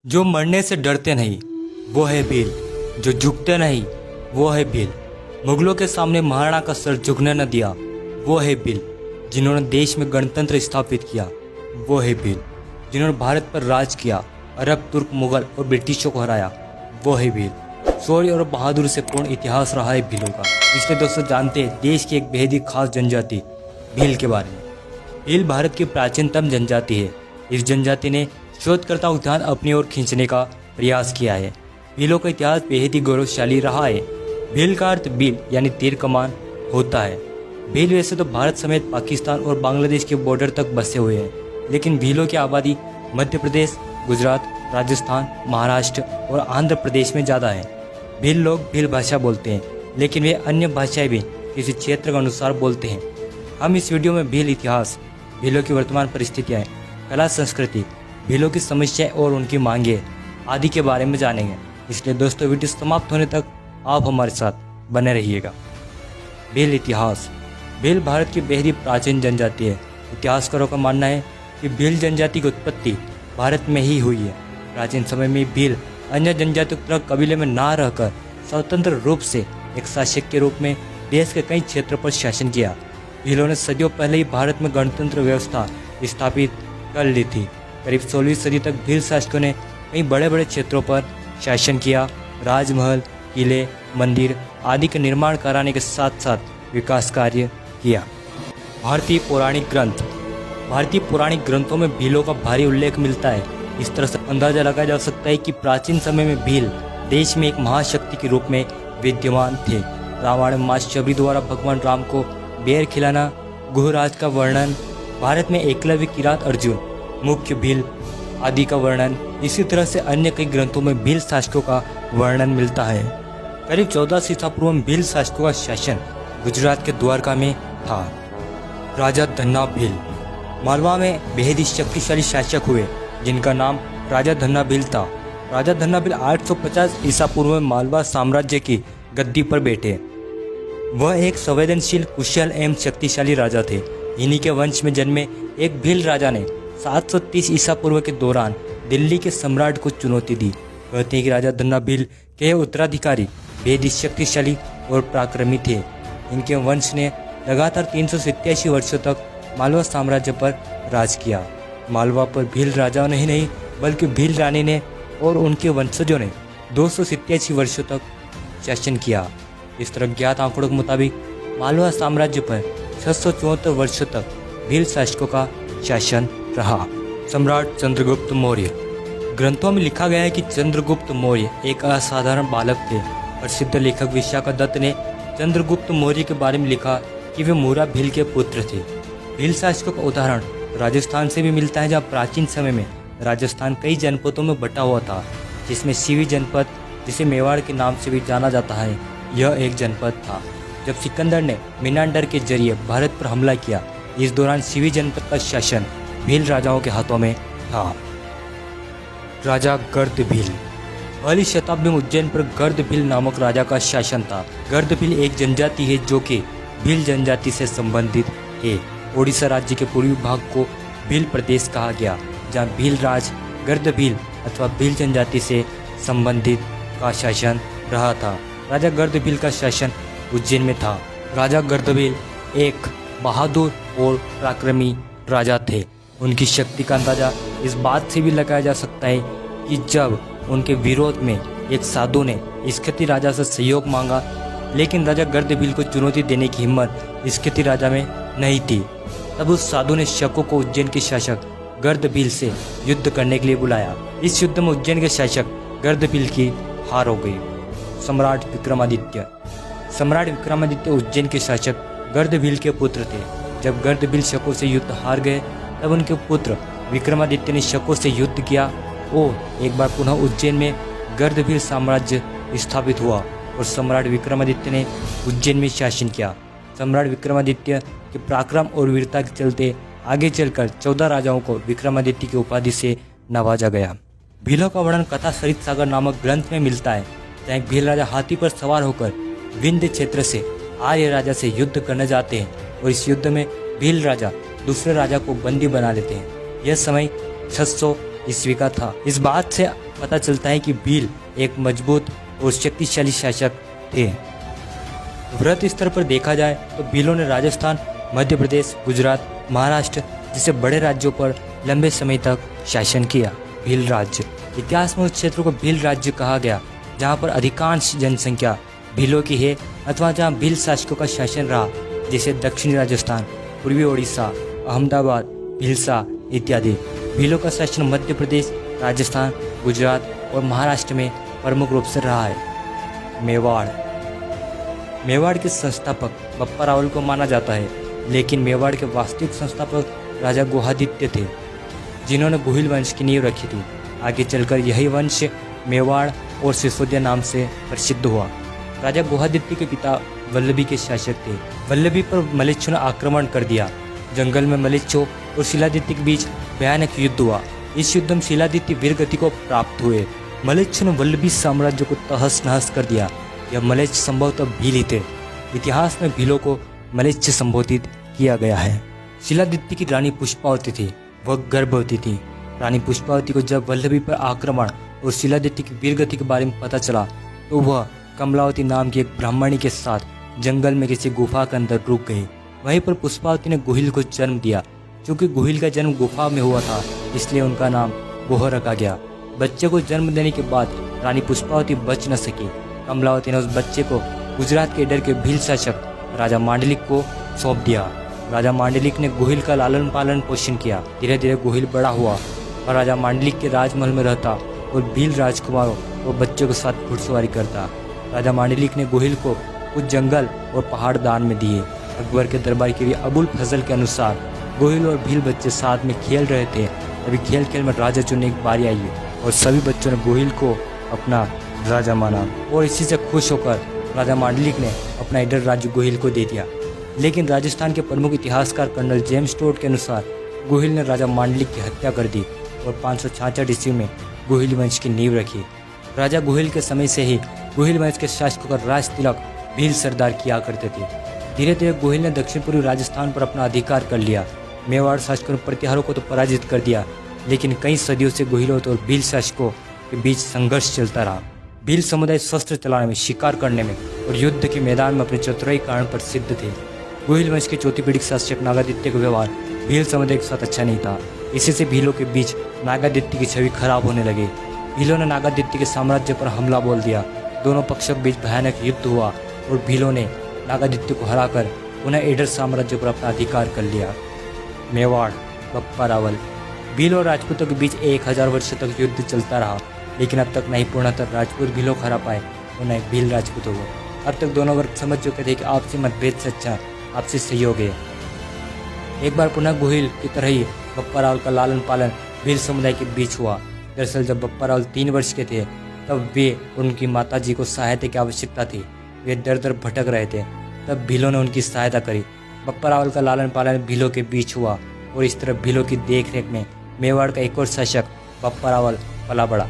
जो मरने से डरते नहीं वो है भील, जो झुकते नहीं वो है भील। मुगलों के सामने महाराणा का सर झुकने न दिया वो है भील। जिन्होंने देश में गणतंत्र स्थापित किया वो है भील। जिन्होंने भारत पर राज किया, अरब, तुर्क, मुगल और ब्रिटिशों को हराया वो है भील। शौर्य और बहादुरी से पूर्ण इतिहास रहा है भीलों का। इसलिए दोस्तों जानते हैं देश की एक बेहद ही खास जनजाति भील के बारे में। भील भारत की प्राचीनतम जनजाति है। इस जनजाति ने शोधकर्ताओं का ध्यान अपनी ओर खींचने का प्रयास किया है। भीलों का इतिहास बेहद ही गौरवशाली रहा है। भील का अर्थ भील यानी तीर कमान होता है। भील वैसे तो भारत समेत पाकिस्तान और बांग्लादेश के बॉर्डर तक बसे हुए हैं, लेकिन भीलों की आबादी मध्य प्रदेश, गुजरात, राजस्थान, महाराष्ट्र और आंध्र प्रदेश में ज़्यादा है। भील लोग भील भाषा बोलते हैं, लेकिन वे अन्य भाषाएं भी किसी क्षेत्र के अनुसार बोलते हैं। हम इस वीडियो में भील इतिहास, भीलों की वर्तमान परिस्थितियाँ, कला, संस्कृति, भीलों की समस्याएं और उनकी मांगें आदि के बारे में जानेंगे। इसलिए दोस्तों वीडियो समाप्त होने तक आप हमारे साथ बने रहिएगा। भील इतिहास। भील भारत की बेहद ही प्राचीन जनजाति है। इतिहासकारों का मानना है कि भील जनजाति की उत्पत्ति भारत में ही हुई है। प्राचीन समय में भील अन्य जनजातियों की तरह कबीले में ना रहकर स्वतंत्र रूप से एक शासक के रूप में देश के कई क्षेत्रों पर शासन किया। भीलों ने सदियों पहले ही भारत में गणतंत्र व्यवस्था स्थापित कर ली थी। करीब 16वीं सदी तक भील शासकों ने कई बड़े बड़े क्षेत्रों पर शासन किया। राजमहल, किले, मंदिर आदि के निर्माण कराने के साथ साथ विकास कार्य किया। भारतीय पौराणिक ग्रंथ। भारतीय पौराणिक ग्रंथों में भीलों का भारी उल्लेख मिलता है। इस तरह से अंदाजा लगाया जा सकता है कि प्राचीन समय में भील देश में एक महाशक्ति के रूप में विद्यमान थे। रामायण में मां शबरी द्वारा भगवान राम को बेर खिलाना, गुहराज का वर्णन, भारत में एकलव्य, किरात अर्जुन, मुख्य भील आदि का वर्णन, इसी तरह से अन्य कई ग्रंथों में भील शासकों का वर्णन मिलता है। करीब 1400 ईसा पूर्व में भील शासकों का शासन गुजरात के द्वारका में था। राजा धन्ना भील मालवा में बेहद ही शक्तिशाली शासक हुए, जिनका नाम राजा धन्ना भील था। राजा धन्ना भील 850 ईसा पूर्व में मालवा साम्राज्य की गद्दी पर बैठे। वह एक संवेदनशील, कुशल एवं शक्तिशाली राजा थे। इन्हीं के वंश में जन्मे एक भील राजा ने 730 ईसा पूर्व के दौरान दिल्ली के सम्राट को चुनौती दी। कहते हैं कि राजा धन्ना भील के उत्तराधिकारी बेहद ही शक्तिशाली और पराक्रमी थे। इनके वंश ने लगातार 387 वर्षों तक मालवा साम्राज्य पर राज किया। मालवा पर भील राजाओं ने ही नहीं बल्कि भील रानी ने और उनके वंशजों ने 287 वर्षों तक शासन किया। इस तरह ज्ञात आंकड़ों के मुताबिक मालवा साम्राज्य पर 674 वर्षों तक भील शासकों का शासन रहा। सम्राट चंद्रगुप्त मौर्य। ग्रंथों में लिखा गया है कि चंद्रगुप्त मौर्य एक असाधारण बालक थे। प्रसिद्ध लेखक विशाखा दत्त ने चंद्रगुप्त मौर्य के बारे में लिखा कि वे मूरा भील के पुत्र थे। भील शासकों का उदाहरण राजस्थान से भी मिलता है, जहाँ प्राचीन समय में राजस्थान कई जनपदों में बटा हुआ था, जिसमें सीवी जनपद, जिसे मेवाड़ के नाम से भी जाना जाता है, यह एक जनपद था। जब सिकंदर ने मिनांडर के जरिए भारत पर हमला किया, इस दौरान सीवी जनपद का शासन भील राजाओं के हाथों में था। राजा गर्द भील। पहली शताब्दी में उज्जैन पर गर्द भील नामक राजा का शासन था। गर्द भील एक जनजाति है जो कि भील जनजाति से संबंधित है। ओडिशा राज्य के पूर्वी भाग को भील प्रदेश कहा गया, जहाँ भील राज गर्द भील अथवा भील जनजाति से संबंधित का शासन रहा था। राजा गर्द भील का शासन उज्जैन में था। राजा गर्द भील एक बहादुर और पराक्रमी राजा थे। उनकी शक्ति का अंदाजा इस बात से भी लगाया जा सकता है कि जब उनके विरोध में एक साधु ने स्कंदी राजा से सहयोग मांगा, लेकिन राजा गर्द भील को चुनौती देने की हिम्मत स्कंदी राजा में नहीं थी। तब उस साधु ने शकों को उज्जैन के शासक गर्द भील से युद्ध करने के लिए बुलाया। इस युद्ध में उज्जैन के शासक गर्द भील की हार हो गई। सम्राट विक्रमादित्य। सम्राट विक्रमादित्य उज्जैन के शासक गर्द भील के पुत्र थे। जब गर्द भील शकों से युद्ध हार गए, तब उनके पुत्र विक्रमादित्य ने शकों से युद्ध किया और एक बार पुनः उज्जैन में गर्द भील साम्राज्य स्थापित हुआ और सम्राट विक्रमादित्य ने उज्जैन में शासन किया। सम्राट विक्रमादित्य के पराक्रम और वीरता के चलते आगे चलकर 14 राजाओं को विक्रमादित्य की उपाधि से नवाजा गया। भीलों का वर्णन कथा सरित सागर नामक ग्रंथ में मिलता है, जहाँ एक भील राजा हाथी पर सवार होकर विंध्य क्षेत्र से आर्य राजा से युद्ध करने जाते हैं और इस युद्ध में भील राजा दूसरे राजा को बंदी बना लेते हैं। यह समय ईस्वी का था। इस बात से पता चलता है कि भील एक मजबूत और शक्तिशाली शासक थे। वृहत स्तर पर देखा जाए तो भीलों ने राजस्थान, मध्य प्रदेश, गुजरात, महाराष्ट्र जैसे बड़े राज्यों पर लंबे समय तक शासन किया। भील राज्य इतिहास में उस क्षेत्र को भील राज्य कहा गया जहाँ पर अधिकांश जनसंख्या भीलों की है अथवा जहाँ भील शासकों का शासन रहा, जैसे दक्षिणी राजस्थान, पूर्वी ओडिशा, अहमदाबाद, भिलसा इत्यादि। भीलों का शासन मध्य प्रदेश, राजस्थान, गुजरात और महाराष्ट्र में प्रमुख रूप से रहा है। मेवाड़ के संस्थापक बप्पा रावल को माना जाता है, लेकिन मेवाड़ के वास्तविक संस्थापक राजा गुहादित्य थे, जिन्होंने गुहिल वंश की नींव रखी थी। आगे चलकर यही वंश मेवाड़ और सिसोदिया नाम से प्रसिद्ध हुआ। राजा गुहादित्य के पिता वल्लभी के शासक थे। वल्लभी पर मलेच्छों ने आक्रमण कर दिया। जंगल में मलेच्छों और शिलादित्य के बीच भयानक युद्ध हुआ। इस युद्ध में शिलादित्य वीरगति को प्राप्त हुए। मलेच्छों ने वल्लभी साम्राज्य को तहस नहस कर दिया। यह मलेच्छ संभवतः भील ही थे। इतिहास में भीलों को मलेच्छ संबोधित किया गया है। शिलादित्य की रानी पुष्पावती थी, वह गर्भवती थी। रानी पुष्पावती को जब वल्लभी पर आक्रमण और शिलादित्य की वीरगति के बारे में पता चला तो वह कमलावती नाम की एक ब्राह्मणी के साथ जंगल में किसी गुफा के अंदर रुक गई। वहीं पर पुष्पावती ने गुहिल को जन्म दिया। क्योंकि गुहिल का जन्म गुफा में हुआ था, इसलिए उनका नाम गुह रखा गया। बच्चे को जन्म देने के बाद रानी पुष्पावती बच न सकी। कमलावती ने उस बच्चे को गुजरात के डर के भील शासक राजा मांडलिक को सौंप दिया। राजा मांडलिक ने गुहिल का लालन पालन पोषण किया। धीरे धीरे गुहिल बड़ा हुआ और राजा मांडलिक के राजमहल में रहता और भील राजकुमारों और बच्चों के साथ घुड़सवारी करता। राजा मांडलिक ने गुहिल को कुछ जंगल और पहाड़ दान में दिए। अकबर के दरबार के अबुल फजल के अनुसार गुहिल और भील बच्चे साथ में खेल रहे थे। अभी खेल खेल में राजा चुनने की बारी आई और सभी बच्चों ने गुहिल को अपना राजा माना और इसी से खुश होकर राजा मांडलिक ने अपना इधर राज्य गुहिल को दे दिया। लेकिन राजस्थान के प्रमुख इतिहासकार कर्नल जेम्स टोड के अनुसार गुहिल ने राजा मांडलिक की हत्या कर दी और 566 ईस्वी में गुहिल वंश की नींव रखी। राजा गुहिल के समय से ही गुहिल वंश के शासकों का राज तिलक भील सरदार किया करते थे। धीरे धीरे गुहिल ने दक्षिण पूर्वी राजस्थान पर अपना अधिकार कर लिया। मेवाड़ शासकों ने प्रतिहारों को तो पराजित कर दिया, लेकिन कई सदियों से गुहिलों और भील शासकों के बीच संघर्ष चलता रहा। भील समुदाय शस्त्र चलाने में, शिकार करने में और युद्ध के मैदान में अपने चतुराई कारण प्रसिद्ध थे। गुहिल वंश के चौथी पीढ़ी शासक नागादित्य का व्यवहार भील समुदाय के साथ अच्छा नहीं था। इसी से भीलों के बीच नागादित्य की छवि खराब होने लगी। भीलों ने नागादित्य के साम्राज्य पर हमला बोल दिया। दोनों पक्षों के बीच भयानक युद्ध हुआ और भीलों ने नागादित्य को हराकर पुनः एडर साम्राज्य पर अपना अधिकार कर लिया। मेवाड़ बप्पा रावल। भील और राजपूतों के बीच 1000 वर्षों तक युद्ध चलता रहा, लेकिन अब तक नहीं पूर्णतः राजपूत भीलों को हरा पाए और न भील राजपूतों को। अब तक दोनों वर्ग समझ चुके थे कि आपसी मतभेद से अच्छा आपसी सहयोग है। एक बार पुनः गुहिल की तरह ही बप्पा रावल का लालन पालन भील समुदाय के बीच हुआ। दरअसल जब बप्पा रावल 3 वर्ष के थे तब वे और उनकी माता जी को सहायता की आवश्यकता थी। वे दर दर भटक रहे थे, तब भीलों ने उनकी सहायता करी। बप्पा रावल का लालन पालन भीलों के बीच हुआ और इस तरह भीलों की देखरेख में मेवाड़ का एक और शासक बप्पा रावल पला बढ़ा।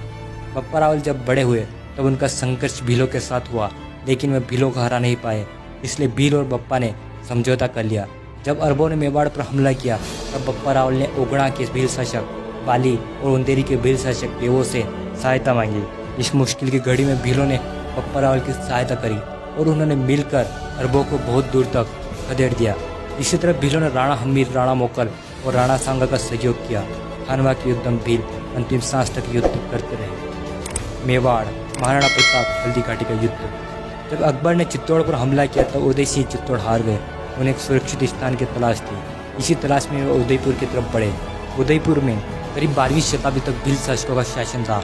बप्पा रावल जब बड़े हुए तब उनका संघर्ष भीलों के साथ हुआ, लेकिन वे भीलों को हरा नहीं पाए। इसलिए भील और बप्पा ने समझौता कर लिया। जब अरबों ने मेवाड़ पर हमला किया तब बप्पा रावल ने ओगड़ा के भील शासक पाली और उंदेरी के भील शासक देवों से सहायता मांगी। इस मुश्किल की घड़ी में भीलों ने बप्पा रावल की सहायता करी और उन्होंने मिलकर अरबों को बहुत दूर तक खदेड़ दिया। इसी तरह भीलों ने राणा हमीर, राणा मोकल और राणा सांगा का सहयोग किया। खानवा के युद्ध में भील अंतिम सांस तक युद्ध करते रहे। मेवाड़ महाराणा प्रताप हल्दी घाटी का युद्ध। जब अकबर ने चित्तौड़ पर हमला किया तब उदय सिंह चित्तौड़ हार गए। उन्हें एक सुरक्षित स्थान की तलाश थी। इसी तलाश में वे उदयपुर की तरफ बढ़े। उदयपुर में करीब 12वीं शताब्दी तक भील शासकों का शासन था।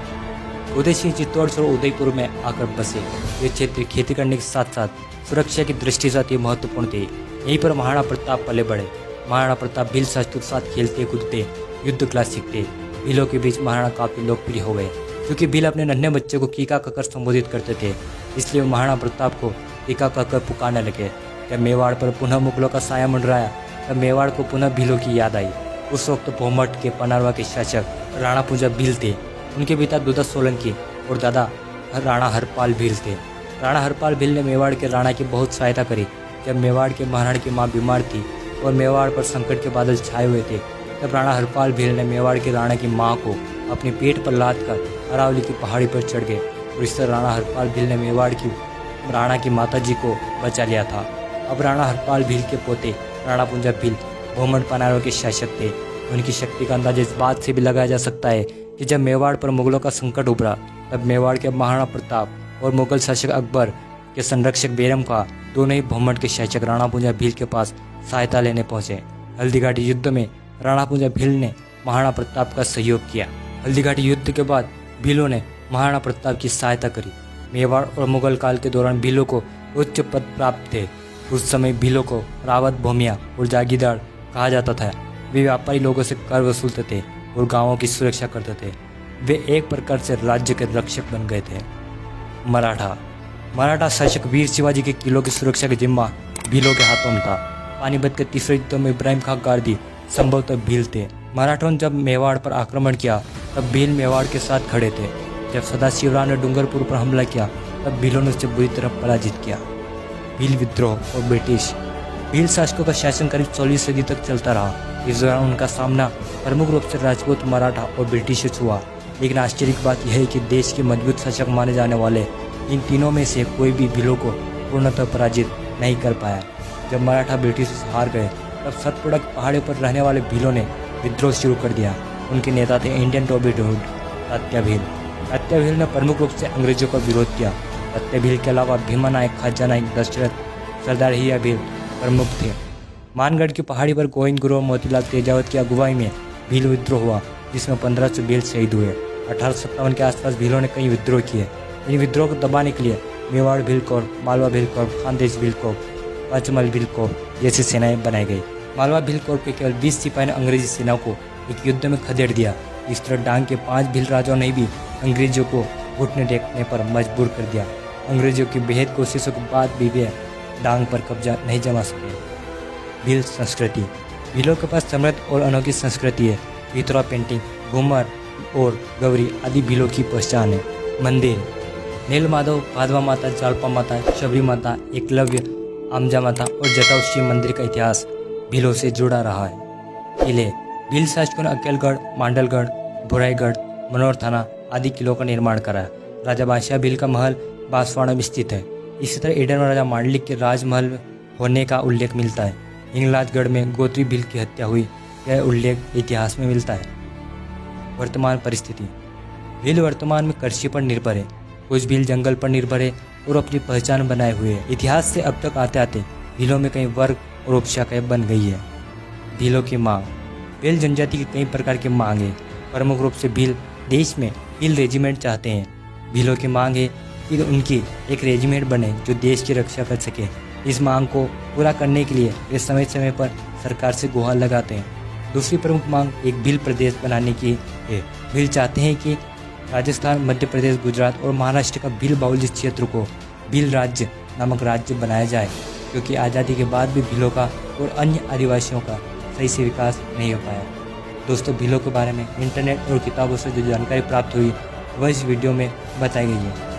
उदय सिंह चित्तौड़ से उदयपुर में आकर बसे। ये क्षेत्र खेती करने के साथ साथ सुरक्षा की दृष्टि से अति महत्वपूर्ण थे। यहीं पर महाराणा प्रताप पले बढ़े। महाराणा प्रताप भील शासकों के साथ खेलते कूदते युद्ध कला सीखते। भीलों के बीच महाराणा काफी लोकप्रिय हो गए, क्योंकि भील अपने नन्हे बच्चे को कीका कहकर संबोधित करते थे। इसलिए वो महाराणा प्रताप को कीका कहकर पुकारने लगे। जब मेवाड़ पर पुनः मुगलों का साया मंडराया तब मेवाड़ को पुनः भीलों की याद आई। उस वक्त भोमट के पनारवा के शासक राणा पूजा भील थे। उनके पिता दुदा सोलंकी और दादा राणा हरपाल भील थे। राणा हरपाल भील ने मेवाड़ के राणा की बहुत सहायता करी। जब मेवाड़ के महाराणा की मां बीमार थी और मेवाड़ पर संकट के बादल छाए हुए थे, तब राणा हरपाल भील ने मेवाड़ के राणा की मां को अपने पेट पर लाद कर अरावली की पहाड़ी पर चढ़ गए और इस तरह राणा हरपाल भील ने मेवाड़ की राणा की माता जी को बचा लिया था। अब राणा हरपाल भील के पोते राणा पुंजा भील भोमंड पनारों के शासक थे। उनकी शक्ति का अंदाजा इस बात से भी लगाया जा सकता है कि जब मेवाड़ पर मुगलों का संकट उभरा तब मेवाड़ के महाराणा प्रताप और मुगल शासक अकबर के संरक्षक बेरम खां दोनों ही भोमंड के शासक राणा पुंजा भील के पास सहायता लेने पहुंचे। हल्दीघाटी युद्ध में राणा पुंजा भील ने महाराणा प्रताप का सहयोग किया। हल्दीघाटी युद्ध के बाद भीलों ने महाराणा प्रताप की सहायता करी। मेवाड़ और मुगल काल के दौरान भीलों को उच्च पद प्राप्त थे। उस समय भीलों को रावत, भूमिया और जागीरदार कहा जाता था। वे व्यापारी लोगों से कर वसूलते थे और गांवों की सुरक्षा करते थे। वे एक प्रकार से राज्य के रक्षक बन गए थे। मराठा शासक वीर शिवाजी के किलों की सुरक्षा का जिम्मा भीलों के हाथों में था। पानीपत के तीसरे युद्ध में इब्राहिम खां गारदी संभवतः भील थे। मराठों ने जब मेवाड़ पर आक्रमण किया तब भील मेवाड़ के साथ खड़े थे। जब सदाशिवराव ने डूंगरपुर पर हमला किया तब भीलों ने उसे बुरी तरह पराजित किया। भील विद्रोह और ब्रिटिश। भील शासकों का शासन करीब 16वीं सदी तक चलता रहा। इस दौरान उनका सामना प्रमुख रूप से राजपूत, मराठा और ब्रिटिश से हुआ। लेकिन आश्चर्य की बात यह है कि देश के मजबूत शासक माने जाने वाले इन तीनों में से कोई भी भीलों को पूर्णतः पराजित नहीं कर पाया। जब मराठा ब्रिटिश से हार गए तब सतपुड़ा की पहाड़ियों पर रहने वाले भीलों ने विद्रोह शुरू कर दिया। उनके नेता थे Indian robin hood Tatya Bhil. Tatya Bhil ने प्रमुख रूप से अंग्रेजों का विरोध किया। तात्या भील के अलावा भीमा नायक, खाजा नायक, दशरथ, सरदार हिया भील प्रमुख थे। मानगढ़ की पहाड़ी पर गोविंद गुरु और मोतीलाल तेजावत की अगुवाई में भील विद्रोह हुआ, जिसमें 1500 भील शहीद हुए। 1857 के आसपास भीलों ने कई विद्रोह किए। इन विद्रोह को दबाने के लिए मेवाड़ भील कौर, मालवा भील कौर, खानदेश भील कौर, पचमल भील कौर जैसी सेनाएं बनाई गई। मालवा भील कौर के केवल 20 सिपाही ने अंग्रेजी सेना को एक युद्ध में खदेड़ दिया। इस तरह डांग के 5 भील राजाओं ने भी अंग्रेजों को घुटने टेकने पर मजबूर कर दिया। अंग्रेजों की बेहद कोशिशों के बाद भी वे डांग पर कब्जा नहीं जमा सके। भील संस्कृति। भीलों के पास समृद्ध और अनोखी संस्कृति है। पितरा पेंटिंग, घूमर और गौरी आदि भीलों की पहचान है। मंदिर। नील माधव, भादवा माता, जालपा माता, शबरी माता, एकलव्य, आमजा माता और जटाऊ शिव मंदिर का इतिहास भीलों से जुड़ा रहा है। किले। भील शासकों ने अकेलगढ़, मांडलगढ़, भुराईगढ़, मनोर थाना आदि किलों का निर्माण करा। राजा बादशाह भील का महल बांसवाड़ा में स्थित है। इसी तरह ईडन में राजा मांडलिक के राजमहल होने का उल्लेख मिलता है। हिंगलाजगढ़ में गोत्री भील की हत्या हुई, यह उल्लेख इतिहास में मिलता है। वर्तमान परिस्थिति। भील वर्तमान में कृषि पर निर्भर है। कुछ भील जंगल पर निर्भर है और अपनी पहचान बनाए हुए है। इतिहास से अब तक आते आते भीलों में कई वर्ग और उपशाखाएं बन गई है। भीलों की मांग। भील जनजाति की कई प्रकार की मांग है। प्रमुख रूप से भील देश में भील रेजिमेंट चाहते हैं। भीलों की मांग है कि उनकी एक रेजिमेंट बने जो देश की रक्षा कर सके। इस मांग को पूरा करने के लिए वे समय समय पर सरकार से गुहार लगाते हैं। दूसरी प्रमुख मांग एक भील प्रदेश बनाने की है। भील चाहते हैं कि राजस्थान, मध्य प्रदेश, गुजरात और महाराष्ट्र का भील बाहुल्य क्षेत्र को भील राज्य नामक राज्य बनाया जाए, क्योंकि आज़ादी के बाद भी भीलों का और अन्य आदिवासियों का सही से विकास नहीं हो पाया। दोस्तों, भीलों के बारे में इंटरनेट और किताबों से जो जानकारी प्राप्त हुई वह इस वीडियो में बताई गई है।